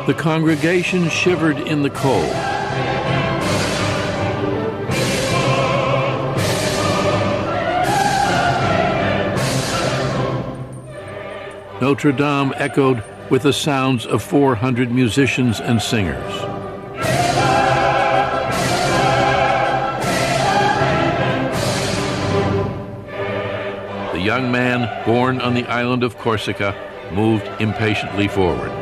The congregation shivered in the cold. Notre Dame echoed with the sounds of 400 musicians and singers. The young man, born on the island of Corsica, moved impatiently forward.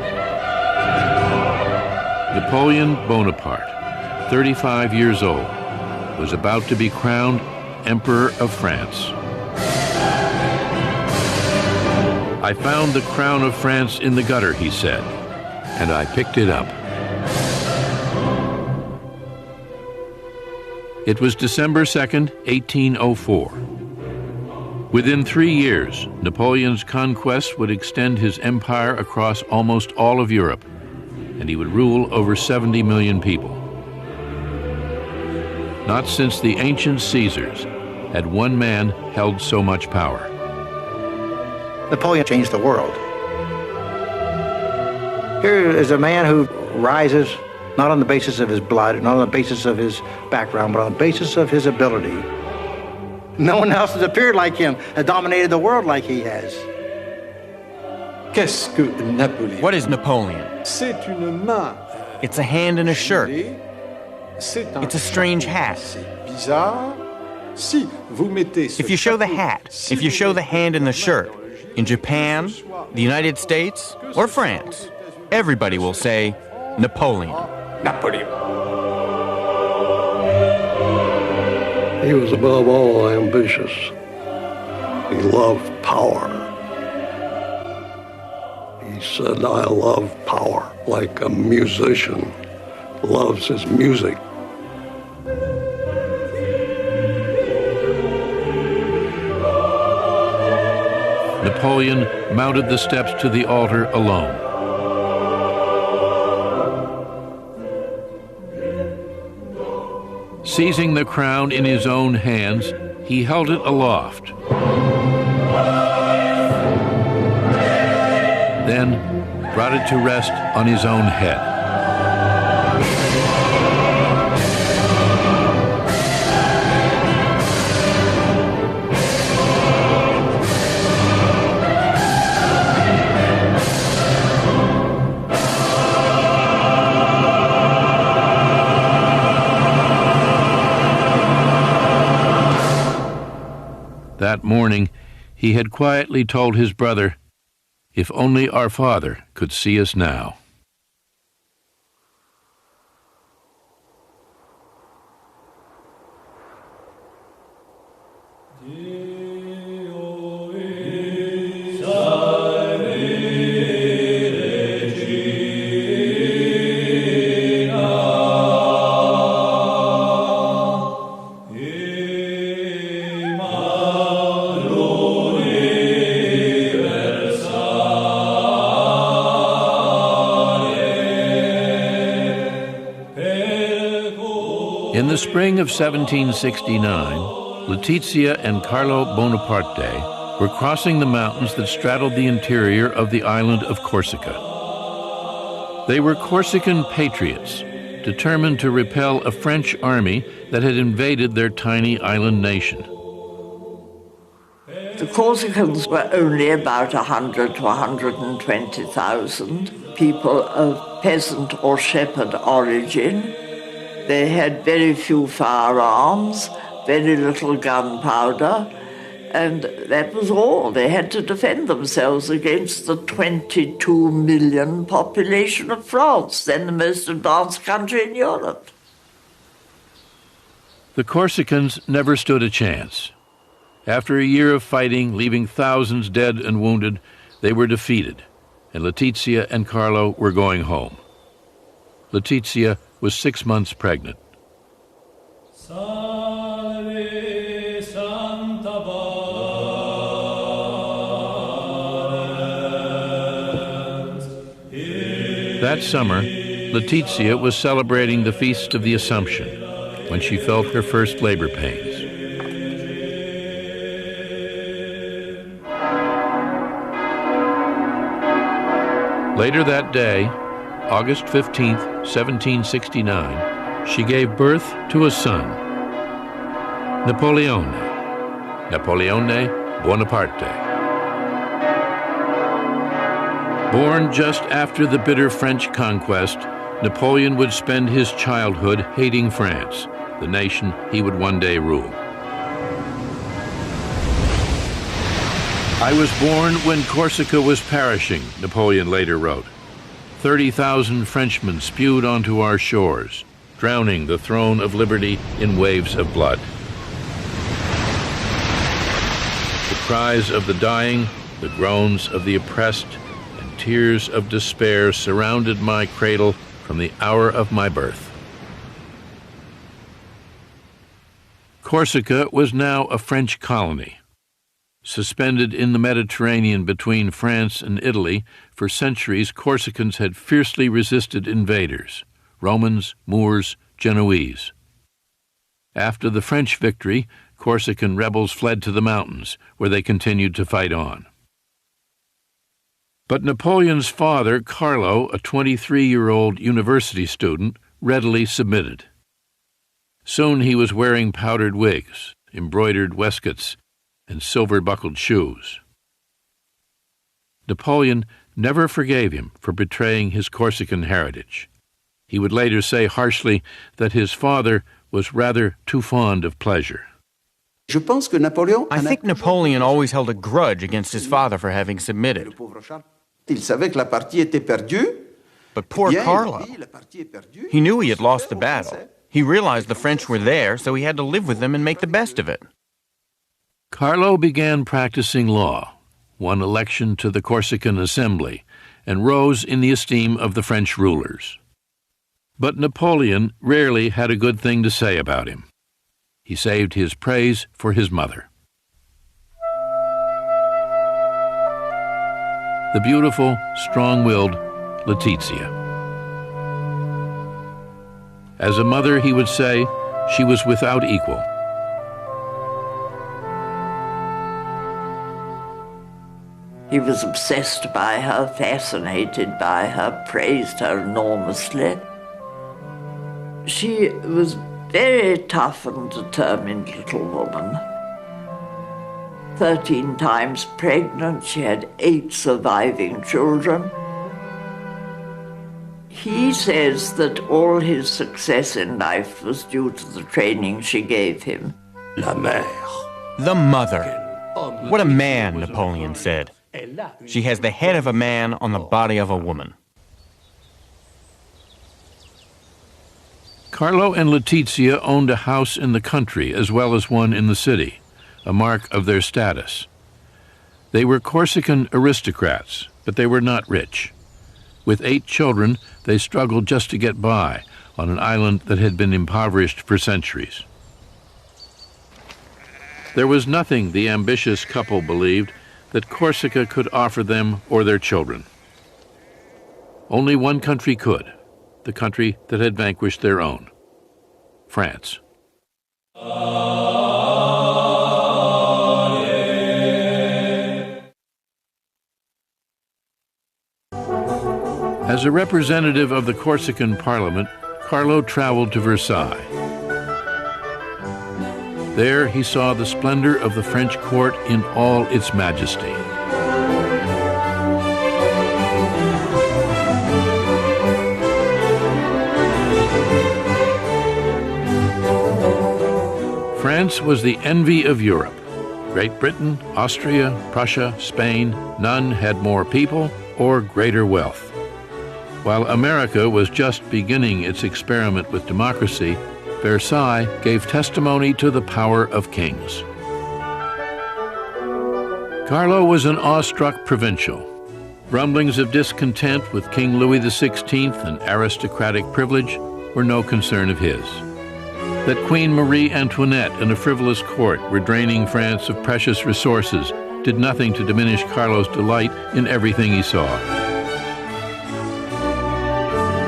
Napoleon Bonaparte, 35 years old, was about to be crowned Emperor of France. "I found the crown of France in the gutter," he said, "and I picked it up." It was December 2nd, 1804. Within 3 years, Napoleon's conquest would extend his empire across almost all of Europe, and he would rule over 70 million people. Not since the ancient Caesars had one man held so much power. Napoleon changed the world. Here is a man who rises not on the basis of his blood, not on the basis of his background, but on the basis of his ability. No one else has appeared like him, has dominated the world like he has. Qu'est-ce que Napoléon? What is Napoleon? C'est une main. It's a hand in a shirt. C'est un It's a strange hat. C'est bizarre. Si vous mettez ce If you show the chapeau, hat, si if you vous show the mettez hand in the la shirt, main in Japan, the United States, or France, everybody will say Napoleon. Napoléon. He was above all ambitious. He loved power. He said, "I love power," like a musician loves his music. Napoleon mounted the steps to the altar alone. Seizing the crown in his own hands, he held it aloft. Then brought it to rest on his own head. That morning, he had quietly told his brother, "If only our father could see us now." In the spring of 1769, Letizia and Carlo Bonaparte were crossing the mountains that straddled the interior of the island of Corsica. They were Corsican patriots, determined to repel a French army that had invaded their tiny island nation. The Corsicans were only about 100 to 120,000 people of peasant or shepherd origin. They had very few firearms, very little gunpowder, and that was all. They had to defend themselves against the 22 million population of France, then the most advanced country in Europe. The Corsicans never stood a chance. After a year of fighting, leaving thousands dead and wounded, they were defeated, and Letizia and Carlo were going home. Letizia was 6 months pregnant. That summer, Letizia was celebrating the Feast of the Assumption when she felt her first labor pains. Later that day, August 15, 1769, she gave birth to a son, Napoleone Bonaparte. Born just after the bitter French conquest, Napoleon would spend his childhood hating France, the nation he would one day rule. "I was born when Corsica was perishing," Napoleon later wrote. 30,000 Frenchmen spewed onto our shores, drowning the throne of liberty in waves of blood. The cries of the dying, the groans of the oppressed, and tears of despair surrounded my cradle from the hour of my birth. Corsica was now a French colony. Suspended in the Mediterranean between France and Italy, for centuries Corsicans had fiercely resisted invaders, Romans, Moors, Genoese. After the French victory, Corsican rebels fled to the mountains, where they continued to fight on. But Napoleon's father, Carlo, a 23-year-old university student, readily submitted. Soon he was wearing powdered wigs, embroidered waistcoats, and silver-buckled shoes. Napoleon never forgave him for betraying his Corsican heritage. He would later say harshly that his father was rather too fond of pleasure. I think Napoleon always held a grudge against his father for having submitted. But poor Carlo, he knew he had lost the battle. He realized the French were there, so he had to live with them and make the best of it. Carlo began practicing law, won election to the Corsican Assembly, and rose in the esteem of the French rulers. But Napoleon rarely had a good thing to say about him. He saved his praise for his mother. The beautiful, strong-willed Letizia. As a mother, he would say, she was without equal. He was obsessed by her, fascinated by her, praised her enormously. She was a very tough and determined little woman. 13 times pregnant, she had 8 surviving children. He says that all his success in life was due to the training she gave him. La mère. The mother. What a man, Napoleon said. She has the head of a man on the body of a woman. Carlo and Letizia owned a house in the country as well as one in the city, a mark of their status. They were Corsican aristocrats, but they were not rich. With 8 children, they struggled just to get by on an island that had been impoverished for centuries. There was nothing, the ambitious couple believed, that Corsica could offer them or their children. Only one country could, the country that had vanquished their own, France. As a representative of the Corsican Parliament, Carlo traveled to Versailles. There he saw the splendor of the French court in all its majesty. France was the envy of Europe. Great Britain, Austria, Prussia, Spain, none had more people or greater wealth. While America was just beginning its experiment with democracy, Versailles gave testimony to the power of kings. Carlo was an awestruck provincial. Rumblings of discontent with King Louis XVI and aristocratic privilege were no concern of his. That Queen Marie Antoinette and a frivolous court were draining France of precious resources did nothing to diminish Carlo's delight in everything he saw.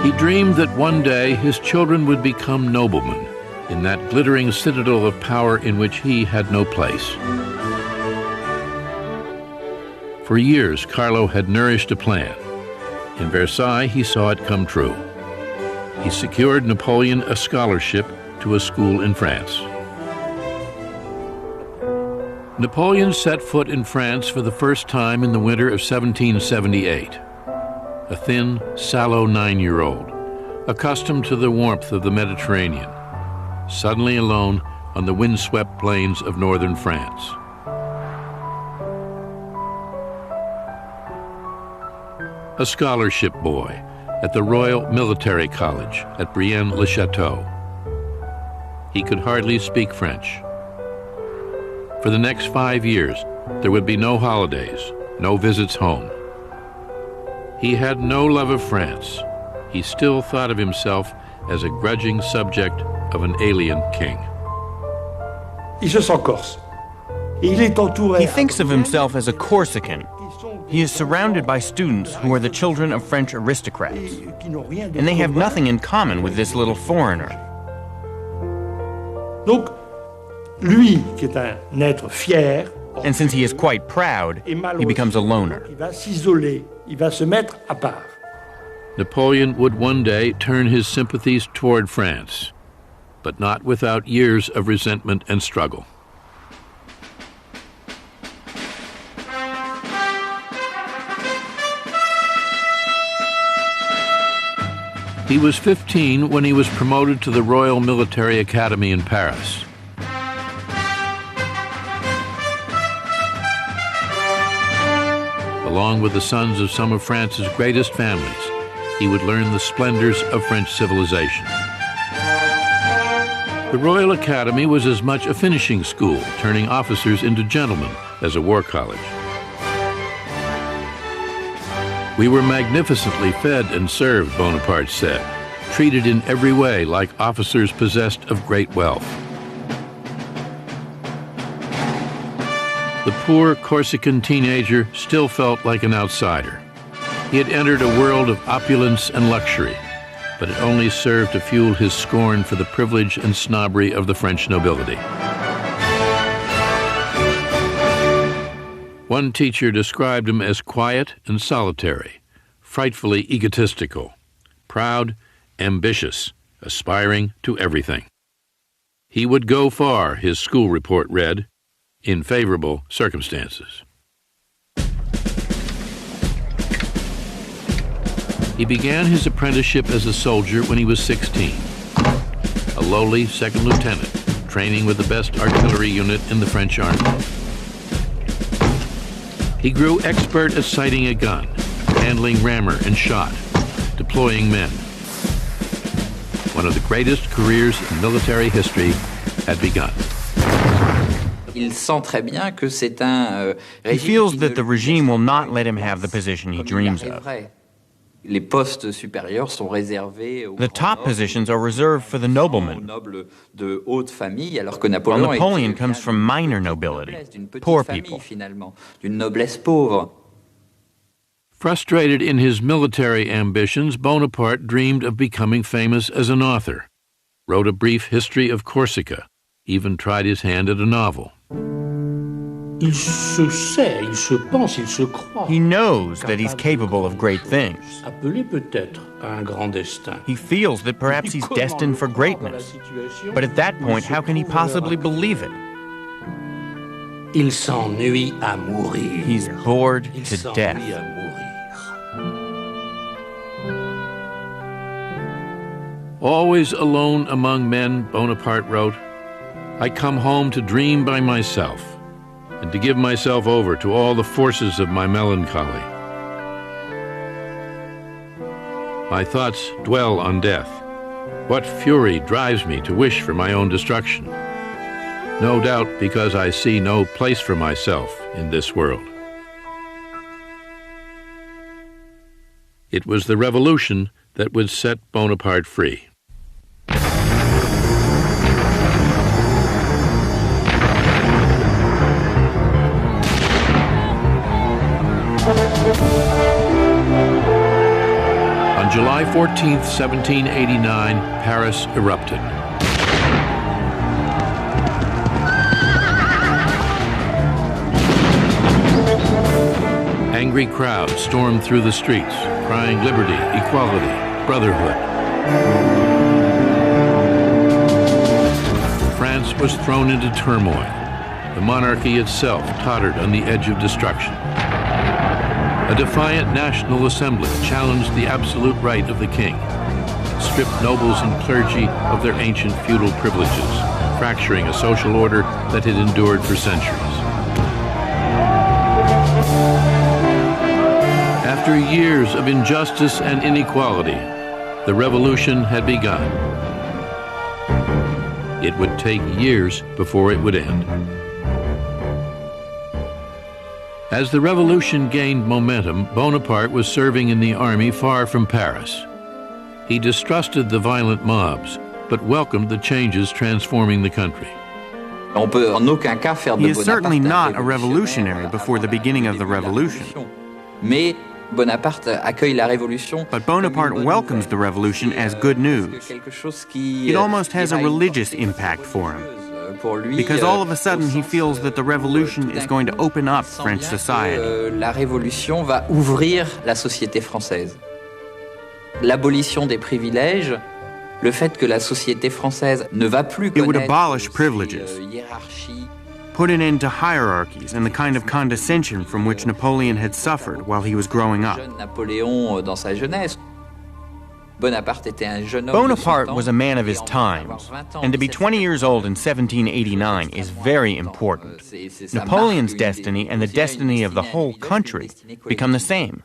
He dreamed that one day his children would become noblemen in that glittering citadel of power in which he had no place. For years, Carlo had nourished a plan. In Versailles, he saw it come true. He secured Napoleon a scholarship to a school in France. Napoleon set foot in France for the first time in the winter of 1778. A thin, sallow 9-year-old, accustomed to the warmth of the Mediterranean, suddenly alone on the windswept plains of northern France. A scholarship boy at the Royal Military College at Brienne-le-Château. He could hardly speak French. For the next 5 years, there would be no holidays, no visits home. He had no love of France. He still thought of himself as a grudging subject of an alien king. Il se sent corse. Et il est entouré. He thinks of himself as a Corsican. He is surrounded by students who are the children of French aristocrats, and they have nothing in common with this little foreigner. Donc, lui, qui est un être fier, And since he is quite proud, he becomes a loner. il va s'isoler, il va se mettre à part. Napoleon would one day turn his sympathies toward France, but not without years of resentment and struggle. He was 15 when he was promoted to the Royal Military Academy in Paris. Along with the sons of some of France's greatest families, he would learn the splendors of French civilization. The Royal Academy was as much a finishing school, turning officers into gentlemen, as a war college. We were magnificently fed and served, Bonaparte said, treated in every way like officers possessed of great wealth. The poor Corsican teenager still felt like an outsider. He had entered a world of opulence and luxury, but it only served to fuel his scorn for the privilege and snobbery of the French nobility. One teacher described him as quiet and solitary, frightfully egotistical, proud, ambitious, aspiring to everything. He would go far, his school report read, in favorable circumstances. He began his apprenticeship as a soldier when he was 16, a lowly second lieutenant, training with the best artillery unit in the French army. He grew expert at sighting a gun, handling rammer and shot, deploying men. One of the greatest careers in military history had begun. He feels that the regime will not let him have the position he dreams of. The top positions are reserved for the noblemen, while Napoleon comes from minor nobility, poor people. Frustrated in his military ambitions, Bonaparte dreamed of becoming famous as an author, wrote a brief history of Corsica, even tried his hand at a novel. Il se sait, il se pense, il se croit. He knows that he's capable of great things. Appelé peut-être à un grand destin. He feels that perhaps he's destined for greatness. But at that point, how can he possibly believe it? Il s'ennuie à mourir. He's bored to death. Always alone among men, Bonaparte wrote, I come home to dream by myself and to give myself over to all the forces of my melancholy. My thoughts dwell on death. What fury drives me to wish for my own destruction? No doubt because I see no place for myself in this world. It was the revolution that would set Bonaparte free. On July 14th, 1789, Paris erupted. Angry crowds stormed through the streets, crying liberty, equality, brotherhood. France was thrown into turmoil. The monarchy itself tottered on the edge of destruction. A defiant National Assembly challenged the absolute right of the king, stripped nobles and clergy of their ancient feudal privileges, fracturing a social order that had endured for centuries. After years of injustice and inequality, the revolution had begun. It would take years before it would end. As the revolution gained momentum, Bonaparte was serving in the army far from Paris. He distrusted the violent mobs, but welcomed the changes transforming the country. He is certainly not a revolutionary before the beginning of the revolution. But Bonaparte welcomes the revolution as good news. It almost has a religious impact for him, because all of a sudden he feels that the revolution is going to open up French society. La révolution va ouvrir la société française. L'abolition des privilèges, le fait que la société française ne va plus It would connaître abolish privileges, hiérarchie, put an end to hierarchies and the kind of condescension from which Napoleon had suffered while he was growing up. jeune Napoléon dans sa jeunesse. Bonaparte était un jeune homme Bonaparte de son was a man of temps, his avoir times, 20 ans, and to be 20 years old in 1789 is very important. Napoleon's destiny and the destiny of the whole country become the same.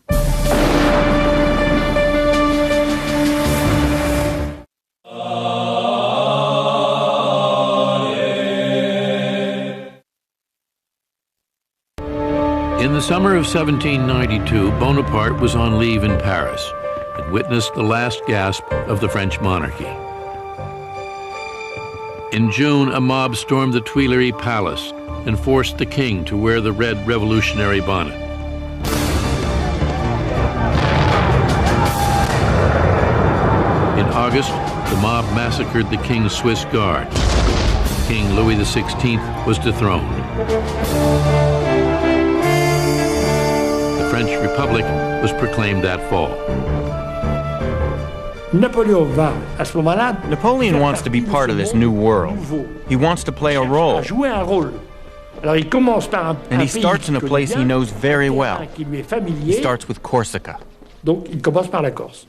In the summer of 1792, Bonaparte was on leave in Paris and witnessed the last gasp of the French monarchy. In June, a mob stormed the Tuileries Palace and forced the king to wear the red revolutionary bonnet. In August, the mob massacred the king's Swiss guard. King Louis XVI was dethroned. The French Republic was proclaimed that fall. Napoleon wants to be part of this new world. He wants to play a role. And he starts in a place he knows very well. He starts with Corsica. Donc, il commence par la Corse.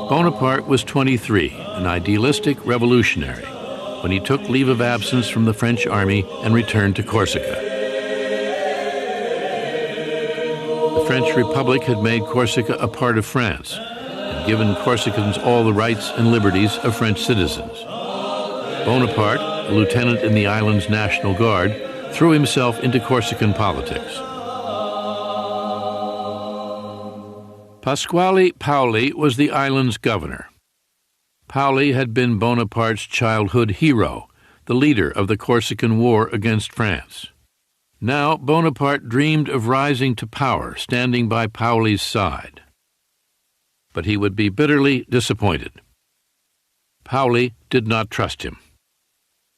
Bonaparte was 23, an idealistic revolutionary, when he took leave of absence from the French army and returned to Corsica. The French Republic had made Corsica a part of France and given Corsicans all the rights and liberties of French citizens. Bonaparte, a lieutenant in the island's National Guard, threw himself into Corsican politics. Pasquale Paoli was the island's governor. Paoli had been Bonaparte's childhood hero, the leader of the Corsican War against France. Now Bonaparte dreamed of rising to power, standing by Paoli's side. But he would be bitterly disappointed. Paoli did not trust him.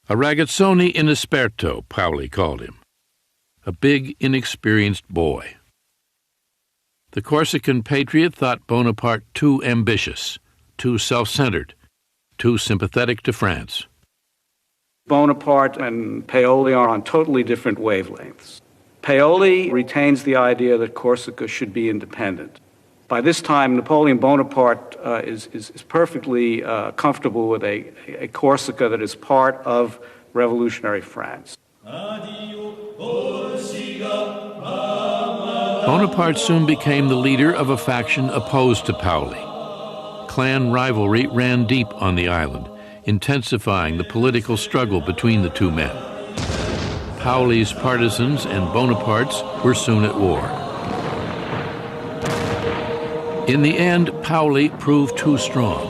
A ragazzone inesperto, Paoli called him. A big, inexperienced boy. The Corsican patriot thought Bonaparte too ambitious, too self-centered, too sympathetic to France. Bonaparte and Paoli are on totally different wavelengths. Paoli retains the idea that Corsica should be independent. By this time, Napoleon Bonaparte is perfectly comfortable with a Corsica that is part of revolutionary France. Bonaparte soon became the leader of a faction opposed to Paoli. Clan rivalry ran deep on the island, intensifying the political struggle between the two men. Paoli's partisans and Bonaparte's were soon at war. In the end, Paoli proved too strong.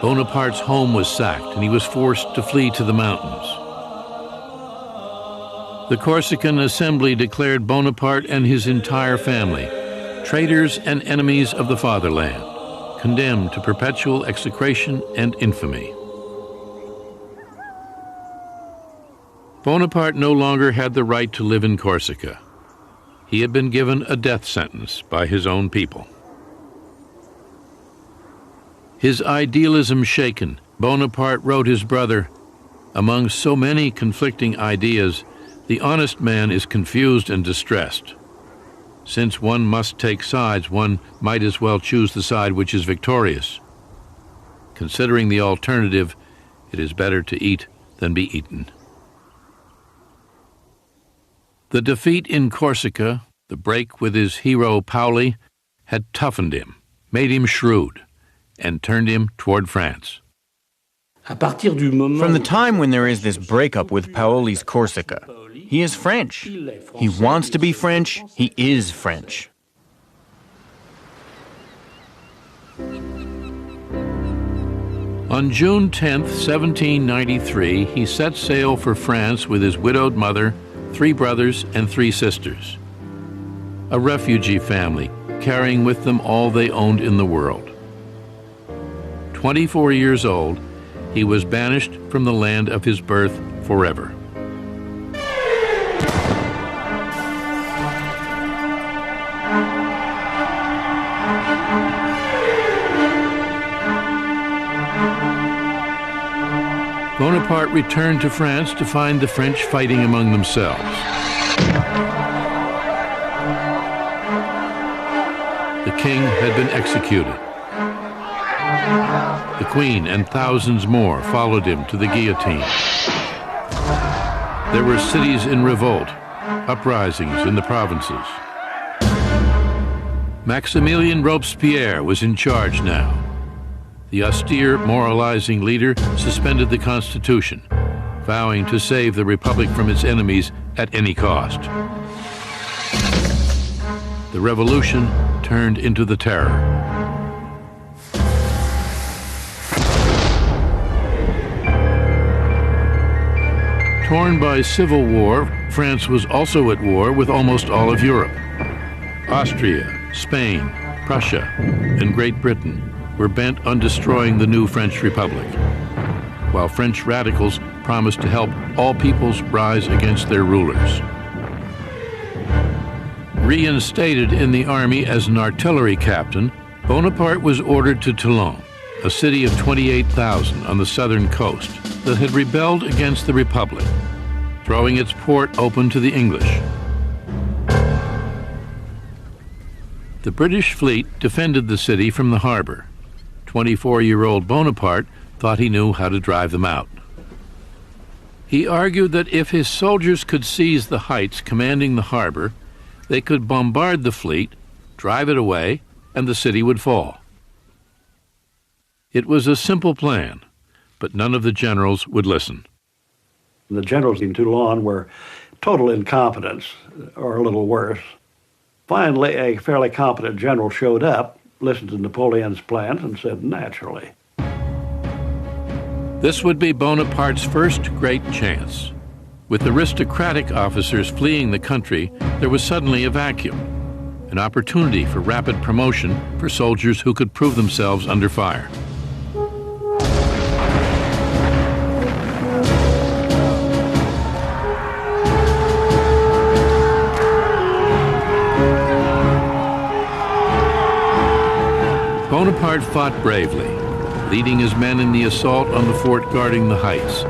Bonaparte's home was sacked and he was forced to flee to the mountains. The Corsican Assembly declared Bonaparte and his entire family traitors and enemies of the fatherland, condemned to perpetual execration and infamy. Bonaparte no longer had the right to live in Corsica. He had been given a death sentence by his own people. His idealism shaken, Bonaparte wrote his brother, "Among so many conflicting ideas, the honest man is confused and distressed. Since one must take sides, one might as well choose the side which is victorious. Considering the alternative, it is better to eat than be eaten." The defeat in Corsica, the break with his hero Paoli, had toughened him, made him shrewd, and turned him toward France. From the time when there is this breakup with Paoli's Corsica, he is French. He wants to be French. He is French. On June 10, 1793, he set sail for France with his widowed mother, 3 brothers, and 3 sisters. A refugee family, carrying with them all they owned in the world. 24 years old, he was banished from the land of his birth forever. Bonaparte returned to France to find the French fighting among themselves. The king had been executed. The queen and thousands more followed him to the guillotine. There were cities in revolt, uprisings in the provinces. Maximilien Robespierre was in charge now. The austere, moralizing leader suspended the Constitution, vowing to save the Republic from its enemies at any cost. The revolution turned into the Terror. Torn by civil war, France was also at war with almost all of Europe. Austria, Spain, Prussia, and Great Britain were bent on destroying the new French Republic, while French radicals promised to help all peoples rise against their rulers. Reinstated in the army as an artillery captain, Bonaparte was ordered to Toulon, a city of 28,000 on the southern coast that had rebelled against the Republic, throwing its port open to the English. The British fleet defended the city from the harbor. 24-year-old Bonaparte thought he knew how to drive them out. He argued that if his soldiers could seize the heights commanding the harbor, they could bombard the fleet, drive it away, and the city would fall. It was a simple plan, but none of the generals would listen. The generals in Toulon were total incompetence, or a little worse. Finally, a fairly competent general showed up, listened to Napoleon's plans, and said, naturally. This would be Bonaparte's first great chance. With aristocratic officers fleeing the country, there was suddenly a vacuum, an opportunity for rapid promotion for soldiers who could prove themselves under fire. Bonaparte fought bravely, leading his men in the assault on the fort guarding the heights,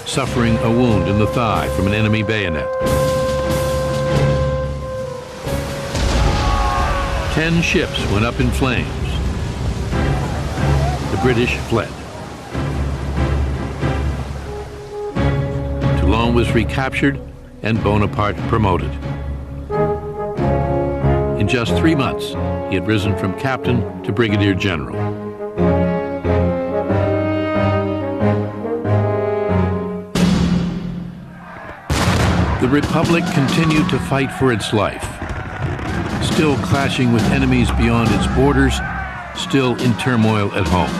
suffering a wound in the thigh from an enemy bayonet. 10 ships went up in flames. The British fled. Toulon was recaptured and Bonaparte promoted. In just 3 months, he had risen from captain to brigadier general. The Republic continued to fight for its life, still clashing with enemies beyond its borders, still in turmoil at home.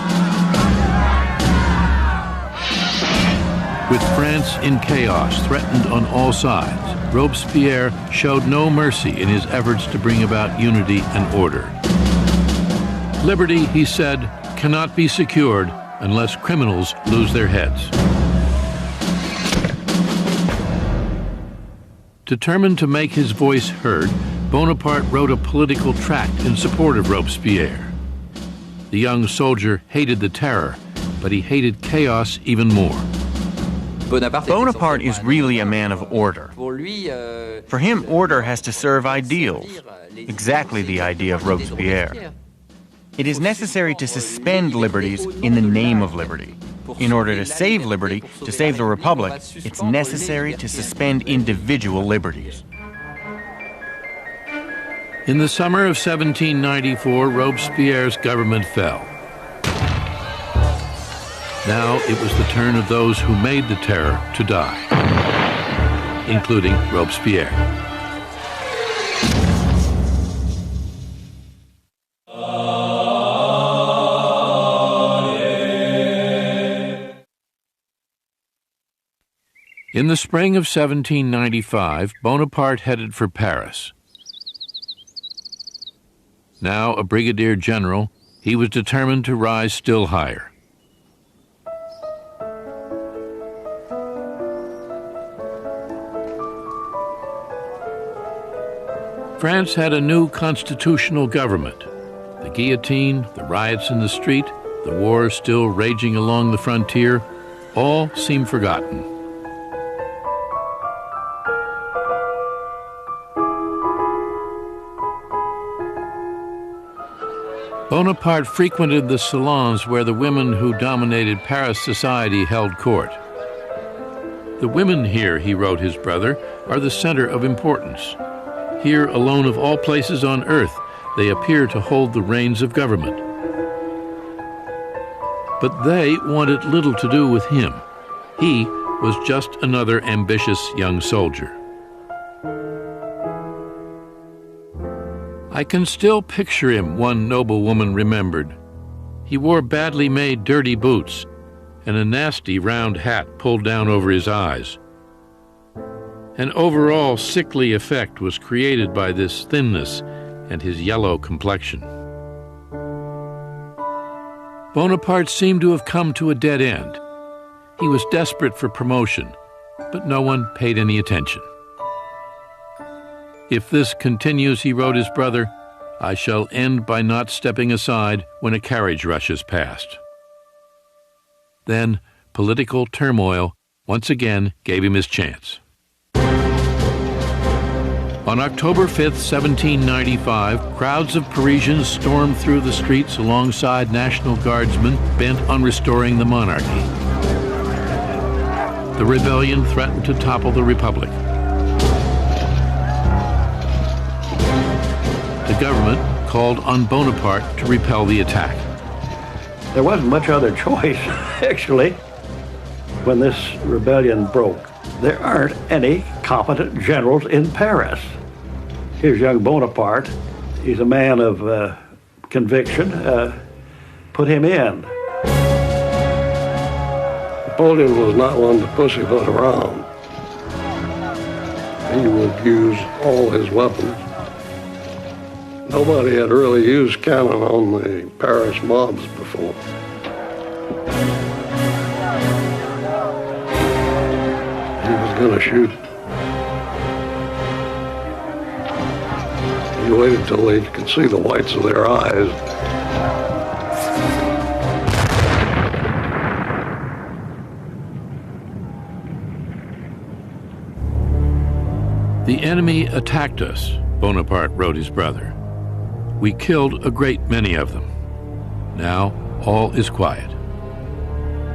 With France in chaos, threatened on all sides, Robespierre showed no mercy in his efforts to bring about unity and order. Liberty, he said, cannot be secured unless criminals lose their heads. Determined to make his voice heard, Bonaparte wrote a political tract in support of Robespierre. The young soldier hated the terror, but he hated chaos even more. Bonaparte is really a man of order. For him, order has to serve ideals, exactly the idea of Robespierre. It is necessary to suspend liberties in the name of liberty. In order to save liberty, to save the Republic, it's necessary to suspend individual liberties. In the summer of 1794, Robespierre's government fell. Now it was the turn of those who made the terror to die, including Robespierre. In the spring of 1795, Bonaparte headed for Paris. Now a brigadier general, he was determined to rise still higher. France had a new constitutional government. The guillotine, the riots in the street, the wars still raging along the frontier, all seemed forgotten. Bonaparte frequented the salons where the women who dominated Paris society held court. The women here, he wrote his brother, are the center of importance. Here, alone of all places on earth, they appear to hold the reins of government. But they wanted little to do with him. He was just another ambitious young soldier. I can still picture him, one noblewoman remembered. He wore badly made dirty boots and a nasty round hat pulled down over his eyes. An overall sickly effect was created by this thinness and his yellow complexion. Bonaparte seemed to have come to a dead end. He was desperate for promotion, but no one paid any attention. If this continues, he wrote his brother, I shall end by not stepping aside when a carriage rushes past. Then political turmoil once again gave him his chance. On October 5, 1795, crowds of Parisians stormed through the streets alongside National Guardsmen bent on restoring the monarchy. The rebellion threatened to topple the Republic. The government called on Bonaparte to repel the attack. There wasn't much other choice, actually, when this rebellion broke. There aren't any competent generals in Paris. Here's young Bonaparte. He's a man of conviction. Put him in. Napoleon was not one to pussyfoot around. He would use all his weapons. Nobody had really used cannon on the Paris mobs before. He was going to shoot. He waited till he could see the whites of their eyes. The enemy attacked us, Bonaparte wrote his brother. We killed a great many of them. Now all is quiet.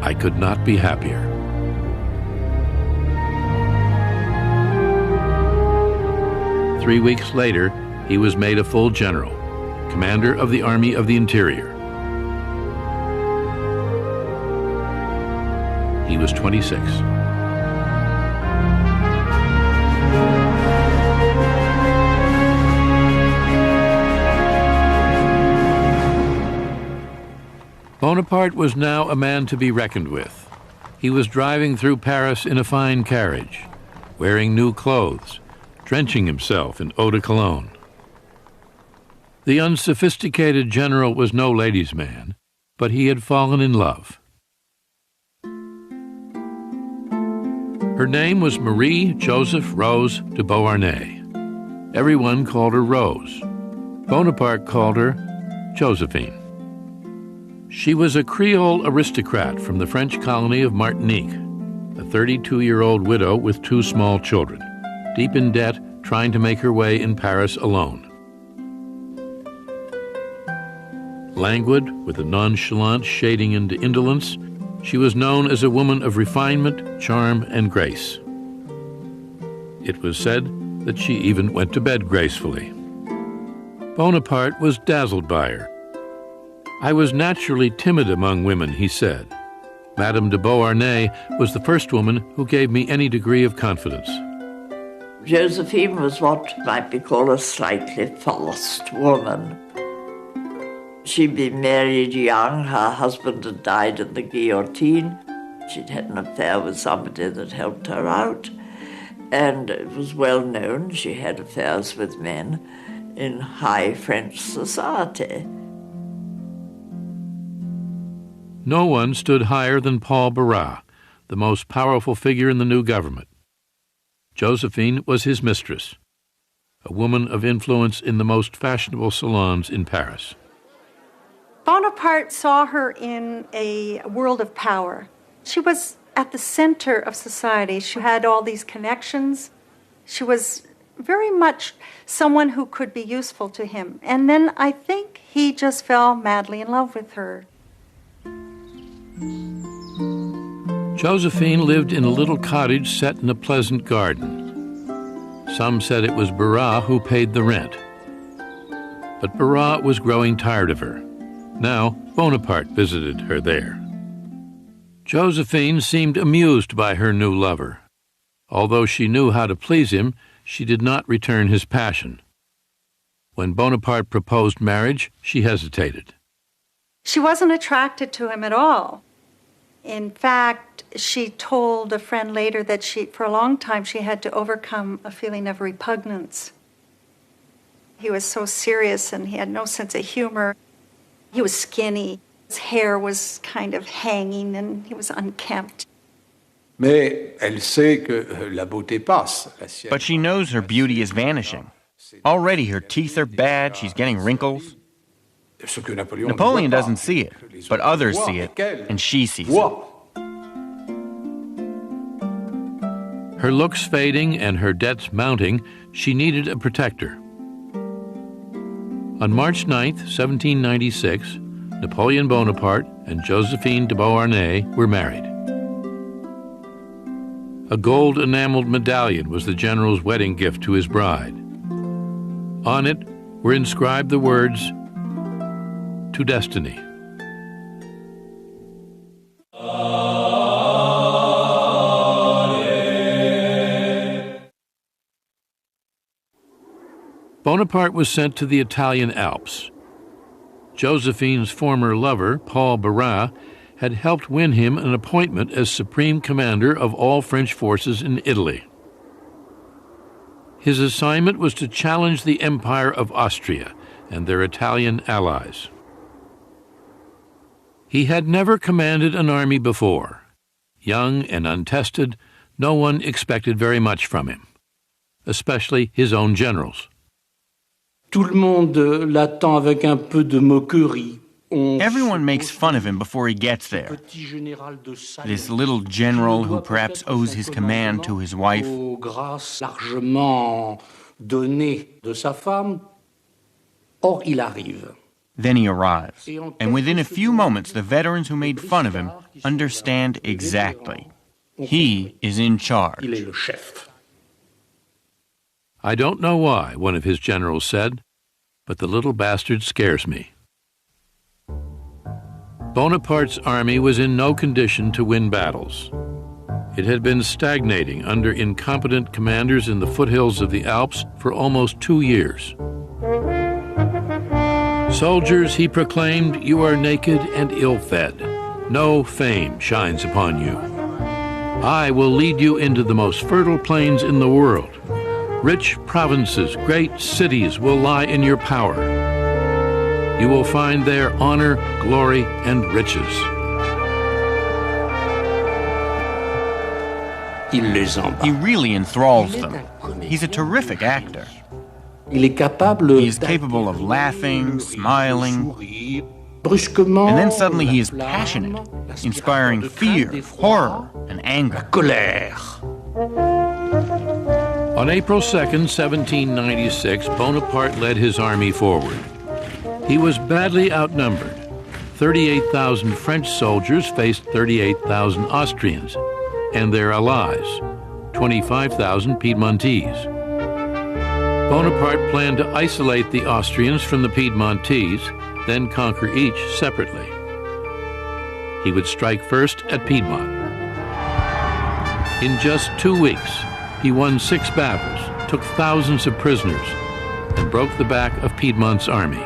I could not be happier. Three weeks later, he was made a full general, commander of the Army of the Interior. He was 26. Bonaparte was now a man to be reckoned with. He was driving through Paris in a fine carriage, wearing new clothes, drenching himself in eau de cologne. The unsophisticated general was no ladies' man, but he had fallen in love. Her name was Marie Joseph Rose de Beauharnais. Everyone called her Rose. Bonaparte called her Josephine. She was a Creole aristocrat from the French colony of Martinique, a 32-year-old widow with 2 small children, deep in debt, trying to make her way in Paris alone. Languid, with a nonchalant shading into indolence, she was known as a woman of refinement, charm, and grace. It was said that she even went to bed gracefully. Bonaparte was dazzled by her. "I was naturally timid among women," he said. Madame de Beauharnais was the first woman who gave me any degree of confidence. Josephine was what might be called a slightly forced woman. She'd been married young, her husband had died in the guillotine. She'd had an affair with somebody that helped her out, and it was well known she had affairs with men in high French society. No one stood higher than Paul Barras, the most powerful figure in the new government. Josephine was his mistress, a woman of influence in the most fashionable salons in Paris. Bonaparte saw her in a world of power. She was at the center of society. She had all these connections. She was very much someone who could be useful to him. And then I think he just fell madly in love with her. Josephine lived in a little cottage set in a pleasant garden. Some said it was Barras who paid the rent. But Barras was growing tired of her. Now Bonaparte visited her there. Josephine seemed amused by her new lover. Although she knew how to please him, she did not return his passion. When Bonaparte proposed marriage, she hesitated. She wasn't attracted to him at all. In fact, she told a friend later that for a long time, she had to overcome a feeling of repugnance. He was so serious and he had no sense of humor. He was skinny. His hair was kind of hanging and he was unkempt. Mais elle sait que la beauté passe. But she knows her beauty is vanishing. Already her teeth are bad, she's getting wrinkles. Napoleon doesn't see it, but others see it, and she sees it. Her looks fading and her debts mounting, she needed a protector. On March 9, 1796, Napoleon Bonaparte and Josephine de Beauharnais were married. A gold enameled medallion was the general's wedding gift to his bride. On it were inscribed the words, "To Destiny." Bonaparte was sent to the Italian Alps. Josephine's former lover, Paul Barras, had helped win him an appointment as supreme commander of all French forces in Italy. His assignment was to challenge the Empire of Austria and their Italian allies. He had never commanded an army before. Young and untested, no one expected very much from him, especially his own generals. Tout le monde l'attend avec un peu de moquerie. Everyone makes fun of him before he gets there. This little general who perhaps owes his command to his wife. Then he arrives, and within a few moments the veterans who made fun of him understand exactly. He is in charge. I don't know why, one of his generals said, but the little bastard scares me. Bonaparte's army was in no condition to win battles. It had been stagnating under incompetent commanders in the foothills of the Alps for almost 2 years. Soldiers, he proclaimed, you are naked and ill-fed. No fame shines upon you. I will lead you into the most fertile plains in the world. Rich provinces, great cities will lie in your power. You will find there honor, glory, and riches. He really enthralls them. He's a terrific actor. Il est capable He is capable of laughing, smiling, and then suddenly he is passionate, inspiring fear, horror, and anger. On April 2nd, 1796, Bonaparte led his army forward. He was badly outnumbered. 38,000 French soldiers faced 38,000 Austrians and their allies, 25,000 Piedmontese. Bonaparte planned to isolate the Austrians from the Piedmontese, then conquer each separately. He would strike first at Piedmont. In just 2 weeks, he won 6 battles, took thousands of prisoners, and broke the back of Piedmont's army.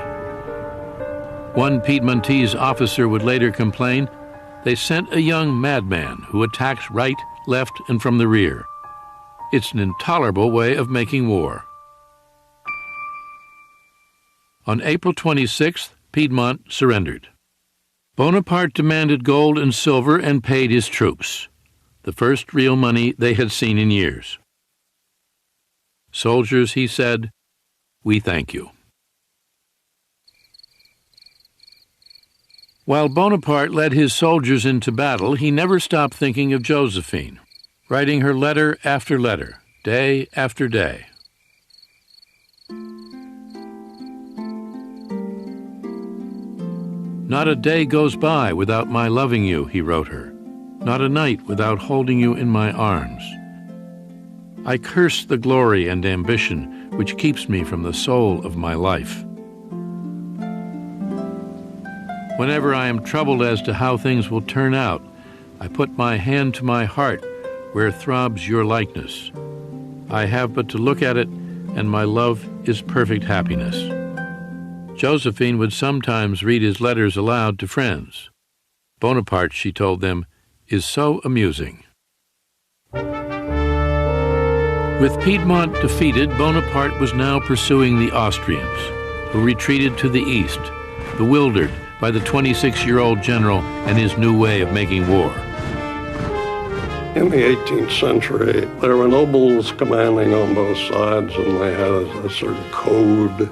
One Piedmontese officer would later complain, they sent a young madman who attacks right, left, and from the rear. It's an intolerable way of making war. On April 26th, Piedmont surrendered. Bonaparte demanded gold and silver and paid his troops, the first real money they had seen in years. Soldiers, he said, we thank you. While Bonaparte led his soldiers into battle, he never stopped thinking of Josephine, writing her letter after letter, day after day. Not a day goes by without my loving you, he wrote her. Not a night without holding you in my arms. I curse the glory and ambition which keeps me from the soul of my life. Whenever I am troubled as to how things will turn out, I put my hand to my heart where throbs your likeness. I have but to look at it, and my love is perfect happiness. Josephine would sometimes read his letters aloud to friends. Bonaparte, she told them, is so amusing. With Piedmont defeated, Bonaparte was now pursuing the Austrians, who retreated to the east, bewildered by the 26-year-old general and his new way of making war. In the 18th century, there were nobles commanding on both sides, and they had a certain code.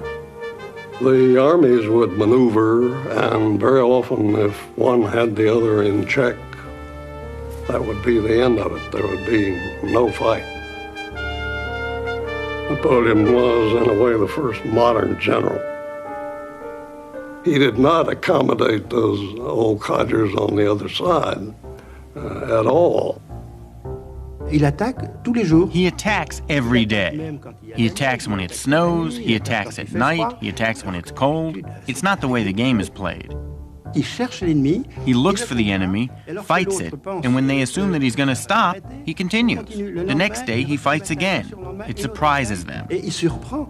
The armies would maneuver, and very often if one had the other in check, that would be the end of it. There would be no fight. Napoleon was, in a way, the first modern general. He did not accommodate those old codgers on the other side at all. Il attaque tous les jours. He attacks every day. He attacks when it snows, he attacks at night, he attacks when it's cold. It's not the way the game is played. Il cherche l'ennemi. He looks for the enemy, fights it, and when they assume that he's going to stop, he continues. The next day, he fights again. It surprises them. Et il surprend.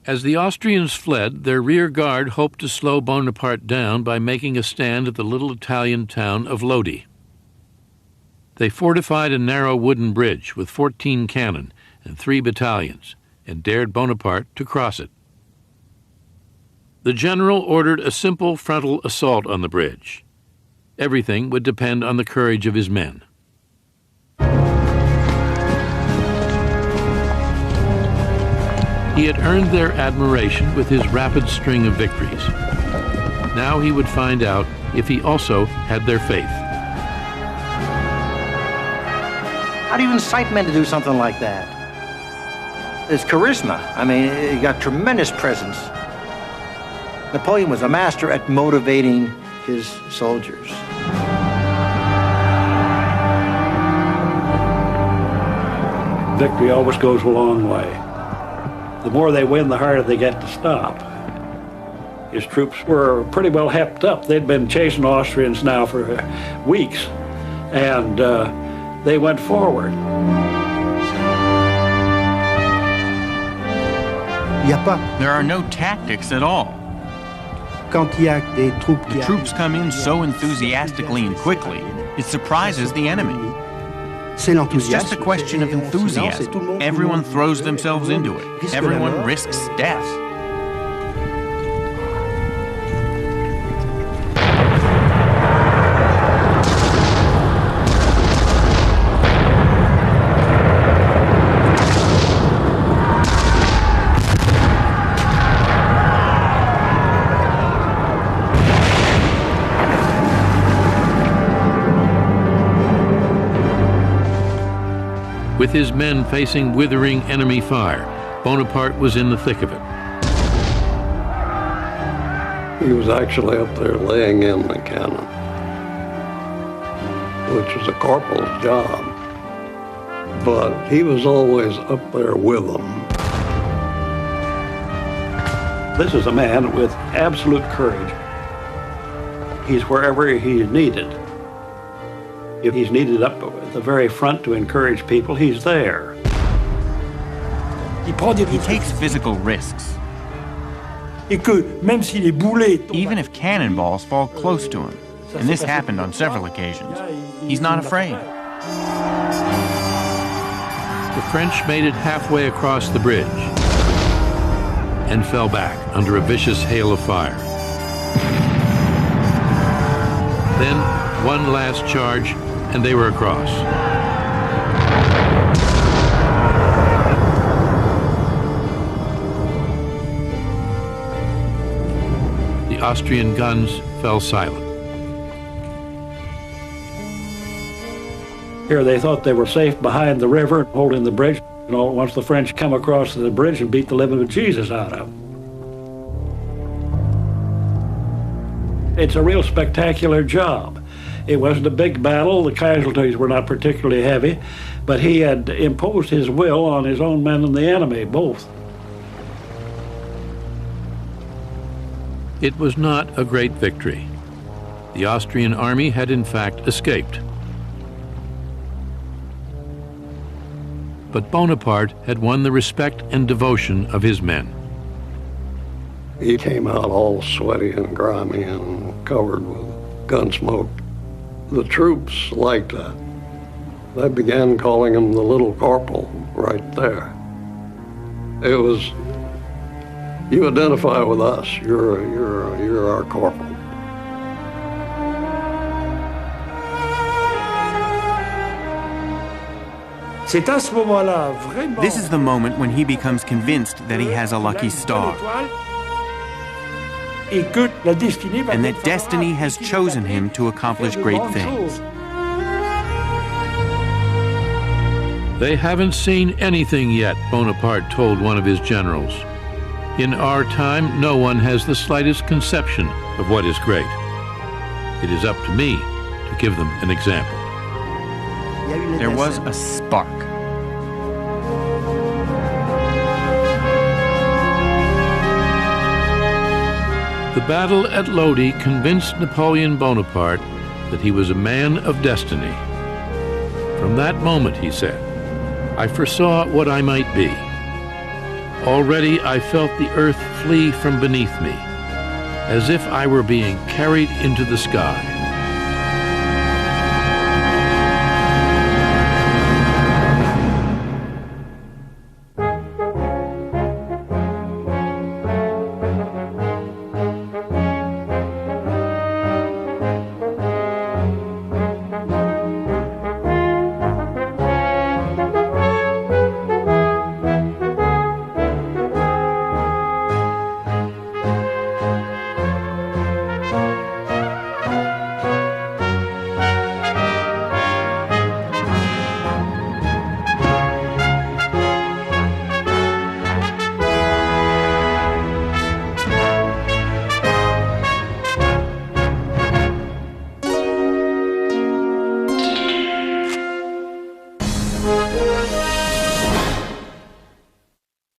As the Austrians fled, their rear guard hoped to slow Bonaparte down by making a stand at the little Italian town of Lodi. They fortified a narrow wooden bridge with 14 cannon and 3 battalions and dared Bonaparte to cross it. The general ordered a simple frontal assault on the bridge. Everything would depend on the courage of his men. He had earned their admiration with his rapid string of victories. Now he would find out if he also had their faith. How do you incite men to do something like that? It's charisma. I mean, he got tremendous presence. Napoleon was a master at motivating his soldiers. Victory always goes a long way. The more they win, the harder they get to stop. His troops were pretty well hepped up. They'd been chasing Austrians now for weeks, and they went forward. There are no tactics at all. The troops come in so enthusiastically and quickly, it surprises the enemy. It's just a question of enthusiasm. Everyone throws themselves into it. Everyone risks death. With his men facing withering enemy fire, Bonaparte was in the thick of it. He was actually up there laying in the cannon, which was a corporal's job. But he was always up there with them. This is a man with absolute courage. He's wherever he's needed. If he's needed up at the very front to encourage people, he's there. He takes physical risks. Even if cannonballs fall close to him, and this happened on several occasions, he's not afraid. The French made it halfway across the bridge and fell back under a vicious hail of fire. Then one last charge, and they were across. The Austrian guns fell silent. Here they thought they were safe behind the river, holding the bridge. You know, once the French come across the bridge and beat the living Jesus out of them. It's a real spectacular job. It wasn't a big battle. The casualties were not particularly heavy, but he had imposed his will on his own men and the enemy, both. It was not a great victory. The Austrian army had in fact escaped. But Bonaparte had won the respect and devotion of his men. He came out all sweaty and grimy and covered with gun smoke. The troops liked that. They began calling him the Little Corporal right there. It was, you identify with us, you're our corporal. This is the moment when he becomes convinced that he has a lucky star, and that destiny has chosen him to accomplish great things. They haven't seen anything yet, Bonaparte told one of his generals. In our time, no one has the slightest conception of what is great. It is up to me to give them an example. There was a spark. The battle at Lodi convinced Napoleon Bonaparte that he was a man of destiny. From that moment, he said, I foresaw what I might be. Already I felt the earth flee from beneath me, as if I were being carried into the sky.